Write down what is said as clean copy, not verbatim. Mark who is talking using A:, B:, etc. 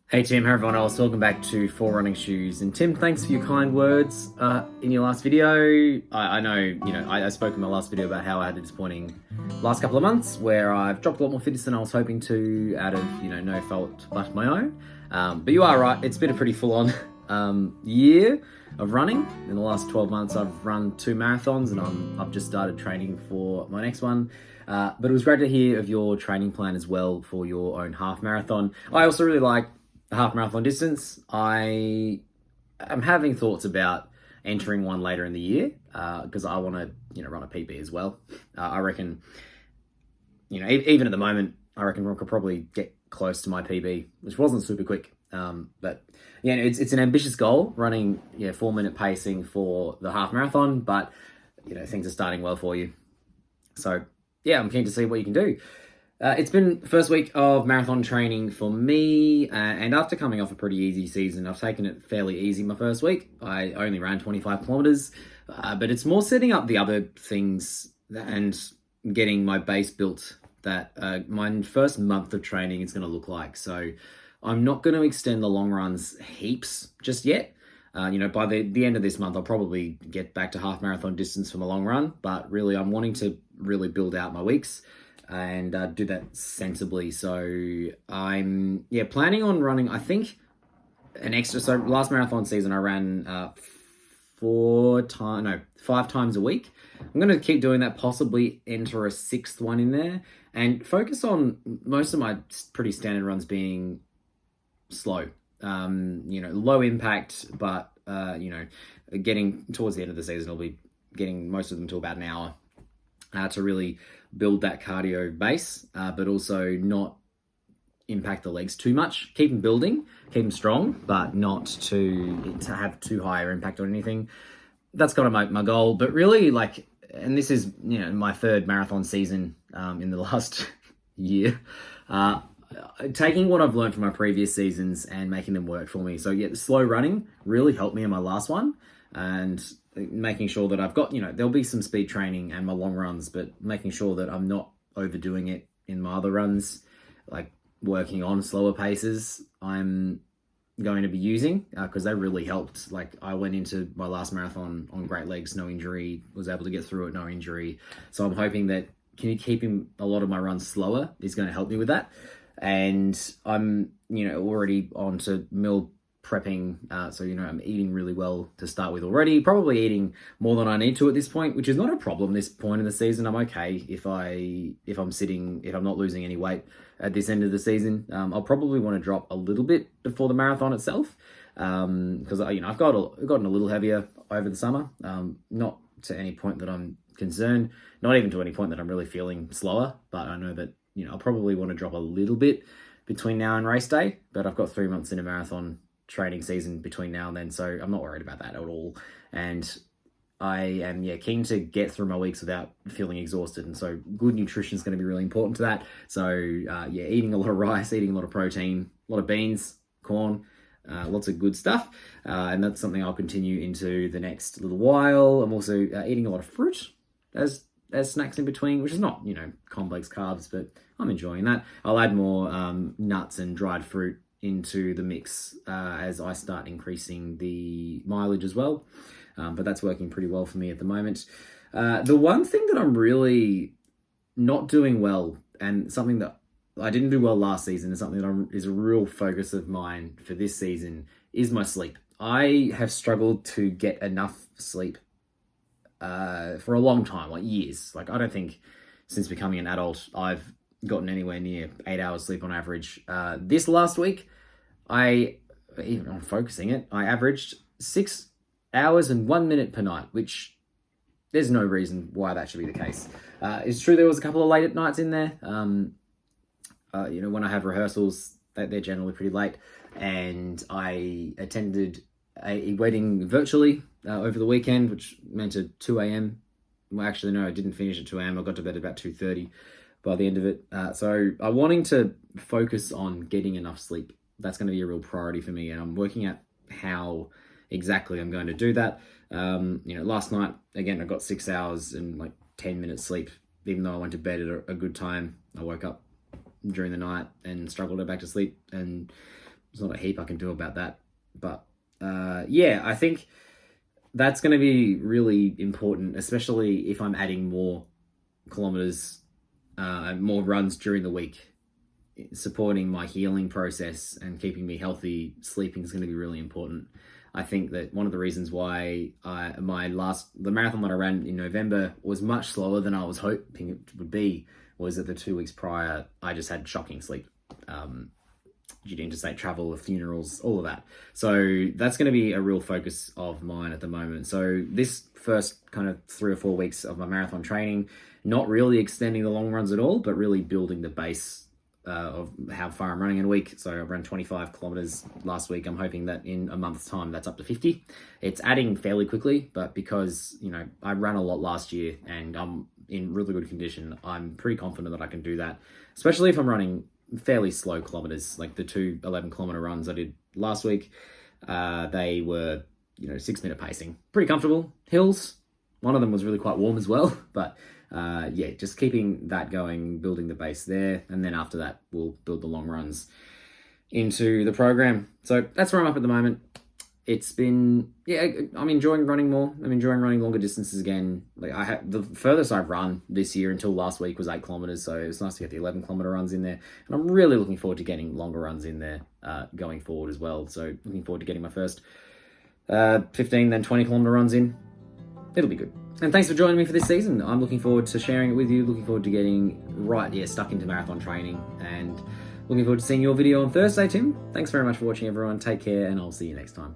A: Hey Tim, how everyone else? Welcome back to Four Running Shoes. And Tim, thanks for your kind words in your last video. I know, I spoke in my last video about how I had a disappointing last couple of months where I've dropped a lot more fitness than I was hoping to out of, no fault but my own. But you are right, it's been a pretty full-on year of running. In the last 12 months, I've run 2 marathons and I've just started training for my next one. But it was great to hear of your training plan as well for your own half marathon. I also really like the half marathon distance. I am having thoughts about entering one later in the year because I want to, run a PB as well. I reckon, even at the moment, I reckon I could probably get close to my PB, which wasn't super quick. But yeah, it's an ambitious goal, running 4-minute pacing for the half marathon. But things are starting well for you. So yeah, I'm keen to see what you can do. It's been the first week of marathon training for me, and after coming off a pretty easy season, I've taken it fairly easy my first week. I only ran 25 kilometers, but it's more setting up the other things and getting my base built that my first month of training is going to look like. So I'm not going to extend the long runs heaps just yet. By the end of this month, I'll probably get back to half marathon distance for my long run, but really I'm wanting to really build out my weeks and do that sensibly. So I'm planning on running, I think, an extra. So last marathon season I ran 5 times a week. I'm going to keep doing that, possibly enter a 6th one in there and focus on most of my pretty standard runs being slow, low impact, but getting towards the end of the season, I'll be getting most of them to about an hour to really build that cardio base, but also not impact the legs too much. Keep them building, keep them strong, but not to have too high an impact on anything. That's kind of my goal. But really, and this is my 3rd marathon season in the last year. Taking what I've learned from my previous seasons and making them work for me. So yeah, the slow running really helped me in my last one, and making sure that I've got, there'll be some speed training and my long runs, but making sure that I'm not overdoing it in my other runs, like working on slower paces I'm going to be using because they really helped. Like I went into my last marathon on great legs, no injury, was able to get through it, no injury. So I'm hoping that keeping a lot of my runs slower is going to help me with that. And I'm, already on to meal prepping. So, I'm eating really well to start with already, probably eating more than I need to at this point, which is not a problem this point in the season. I'm okay if I'm not losing any weight at this end of the season. I'll probably want to drop a little bit before the marathon itself. Because, I've gotten a little heavier over the summer. Not to any point that I'm concerned, not even to any point that I'm really feeling slower, but I know that, I'll probably want to drop a little bit between now and race day, but I've got 3 months in a marathon training season between now and then, so I'm not worried about that at all. And I am keen to get through my weeks without feeling exhausted, and so good nutrition is going to be really important to that. So eating a lot of rice, eating a lot of protein, a lot of beans, corn, lots of good stuff, and that's something I'll continue into the next little while. I'm also eating a lot of fruit as snacks in between, which is not complex carbs, but I'm enjoying that. I'll add more nuts and dried fruit into the mix as I start increasing the mileage as well. But that's working pretty well for me at the moment. The one thing that I'm really not doing well, and something that I didn't do well last season, and something that is a real focus of mine for this season, is my sleep. I have struggled to get enough sleep for a long time, like years. Like I don't think since becoming an adult I've gotten anywhere near 8 hours sleep on average. This last week, even on focusing it, I averaged 6 hours and 1 minute per night, which there's no reason why that should be the case. It's true there was a couple of late at nights in there. When I have rehearsals, they're generally pretty late, and I attended a wedding virtually over the weekend, which meant at 2 a.m. Well, actually, no, I didn't finish at 2 a.m. I got to bed at about 2:30 by the end of it. So I'm wanting to focus on getting enough sleep. That's going to be a real priority for me, and I'm working at how exactly I'm going to do that. Last night, again, I got 6 hours and 10 minutes sleep, even though I went to bed at a good time. I woke up during the night and struggled to go back to sleep, and there's not a heap I can do about that. But yeah, I think that's going to be really important, especially if I'm adding more kilometers and more runs during the week. Supporting my healing process and keeping me healthy, sleeping is going to be really important. I think that one of the reasons why the marathon that I ran in November was much slower than I was hoping it would be was that the 2 weeks prior, I just had shocking sleep. Due to interstate travel, funerals, all of that. So that's going to be a real focus of mine at the moment. So this first kind of 3 or 4 weeks of my marathon training, not really extending the long runs at all, but really building the base of how far I'm running in a week. So I ran 25 kilometers last week. I'm hoping that in a month's time, that's up to 50. It's adding fairly quickly, but because, I ran a lot last year and I'm in really good condition, I'm pretty confident that I can do that, especially if I'm running fairly slow kilometers, like the 2 11-kilometer runs I did last week. They were, 6-minute pacing, pretty comfortable. Hills, one of them was really quite warm as well, but yeah, just keeping that going, building the base there, and then after that, we'll build the long runs into the program. So that's where I'm up at the moment. It's been, I'm enjoying running more. I'm enjoying running longer distances again. Like the furthest I've run this year until last week was 8 kilometers. So it's nice to get the 11-kilometer runs in there. And I'm really looking forward to getting longer runs in there going forward as well. So looking forward to getting my first 15, then 20-kilometer runs in. It'll be good. And thanks for joining me for this season. I'm looking forward to sharing it with you. Looking forward to getting stuck into marathon training. And looking forward to seeing your video on Thursday, Tim. Thanks very much for watching, everyone. Take care, and I'll see you next time.